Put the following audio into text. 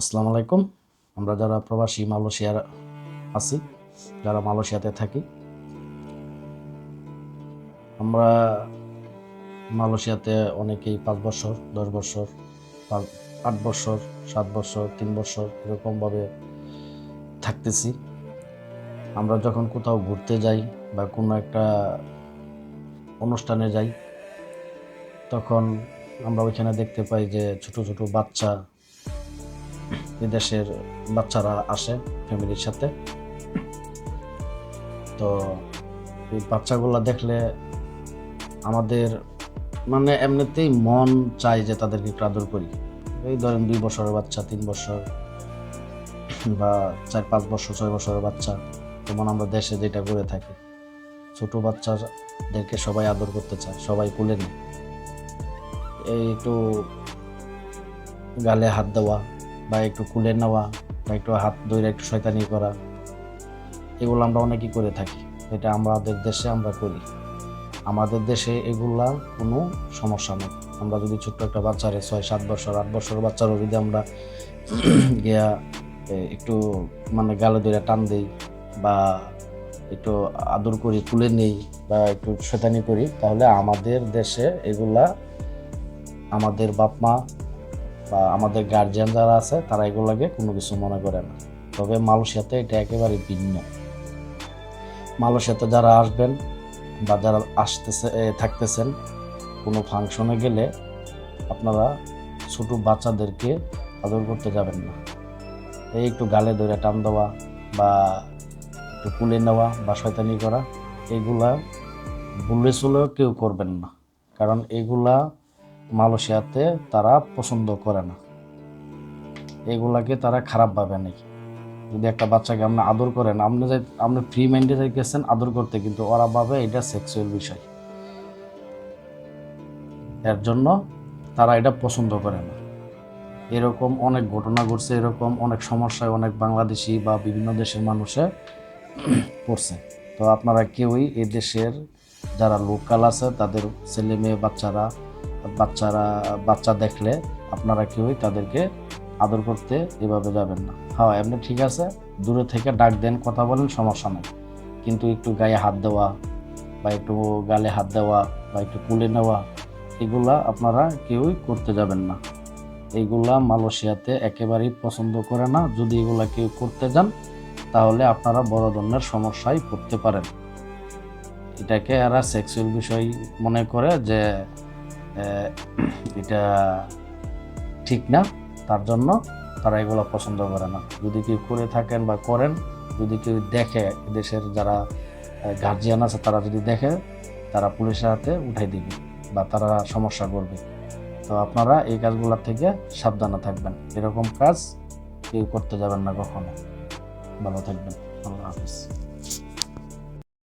আসসালামু আলাইকুম। আমরা যারা প্রবাসী মালয়েশিয়ার আছি, যারা মালয়েশিয়াতে থাকি, আমরা মালয়েশিয়াতে অনেকেই 5 বছর, 10 বছর, 8 বছর, 7 বছর, 3 বছর এরকমভাবে থাকতেছি। আমরা যখন কোথাও ঘুরতে যাই বা কোনো একটা অনুষ্ঠানে যাই, তখন আমরা ওইখানে দেখতে পাই যে ছোট ছোট বাচ্চা, বিদেশের বাচ্চারা আসে ফ্যামিলির সাথে। তো এই বাচ্চাগুলা দেখলে আমাদের মানে এমনিতেই মন চায় যে তাদেরকে একটু আদর করি। এই ধরেন 2 বছরের বাচ্চা, 3 বছর বা 4-5 বছর, 6 বছরের বাচ্চা, যেমন আমরা দেশে যেটা করে থাকি। ছোট বাচ্চাদেরকে সবাই আদর করতে চায়, সবাই কোলে নেয়। এই একটু গালে হাত দেওয়া বা একটু কোলে নেওয়া বা একটু হাত ধরে একটু শয়তানি করা, এগুলো আমরা অনেকেই করে থাকি। এটা আমাদের দেশে আমরা করি। আমাদের দেশে এগুলা কোনো সমস্যা নেই। আমরা যদি ছোট্ট একটা বাচ্চারে 6-7 বছর, 8 বছরের বাচ্চারও যদি আমরা গিয়া একটু মানে গালে ধরে টান দেই বা একটু আদর করি, তুলে নেই বা একটু শয়তানি করি, তাহলে আমাদের দেশে এগুলা আমাদের বাপ মা বা আমাদের গার্জিয়ান যারা আছে তারা এগুলাকে কোনো কিছু মনে করে না। তবে মালয়েশিয়াতে এটা একেবারে ভিন্ন। মালয়েশিয়াতে যারা আসবেন বা যারা থাকতেছেন, কোনো ফাংশনে গেলে আপনারা ছোট বাচ্চাদেরকে আদর করতে যাবেন না। এই একটু গালে ধরে টান দেওয়া বা একটু কুলে নেওয়া বা শয়তানি করা, এগুলা ভুলে চলেও কেউ করবেন না। কারণ এগুলা মালয়েশিয়াতে তারা পছন্দ করে না, এগুলাকে তারা খারাপ ভাবে নেই। যদি একটা বাচ্চাকে আপনি আদর করেন, আপনি ফ্রি মাইন্ডে গেছেন আদর করতে, কিন্তু ওরা ভাবে এটা সেক্সুয়াল বিষয়, এর জন্য তারা এটা পছন্দ করে না। এরকম অনেক ঘটনা ঘটছে, এরকম অনেক সমস্যায় অনেক বাংলাদেশি বা বিভিন্ন দেশের মানুষে পড়ছে। তো আপনারা কেউই এই দেশের যারা লোকাল আছে তাদের ছেলে মেয়ে বাচ্চা দেখলে আপনারা কেউই তাদেরকে আদর করতে এভাবে যাবেন না। হ্যাঁ, এমনি ঠিক আছে, দূরে থেকে ডাক দেন, কথা বলেন, সমস্যা নেই, কিন্তু একটু গায়ে হাত দেওয়া বা একটু গালে হাত দেওয়া বা একটু কুলে নেওয়া, এগুলা আপনারা কেউই করতে যাবেন না। এইগুলা মালয়েশিয়াতে একেবারেই পছন্দ করে না। যদি এগুলা কেউ করতে যান, তাহলে আপনারা বড় ধরনের সমস্যায় পড়তে পারেন। এটাকে এরা সেক্সুয়াল বিষয় মনে করে যে এটা ঠিক না, তার জন্য তারা এগুলো পছন্দ করে না। যদি কেউ করে থাকেন বা করেন, যদি কেউ দেখে, দেশের যারা গার্জিয়ান আছে তারা যদি দেখে, তারা পুলিশের হাতে উঠাই দিবে বা তারা সমস্যা করবে। তো আপনারা এই কাজগুলো থেকে সাবধানে থাকবেন। এরকম কাজ কেউ করতে যাবেন না কখনো। ভালো থাকবেন। আল্লাহ হাফিজ।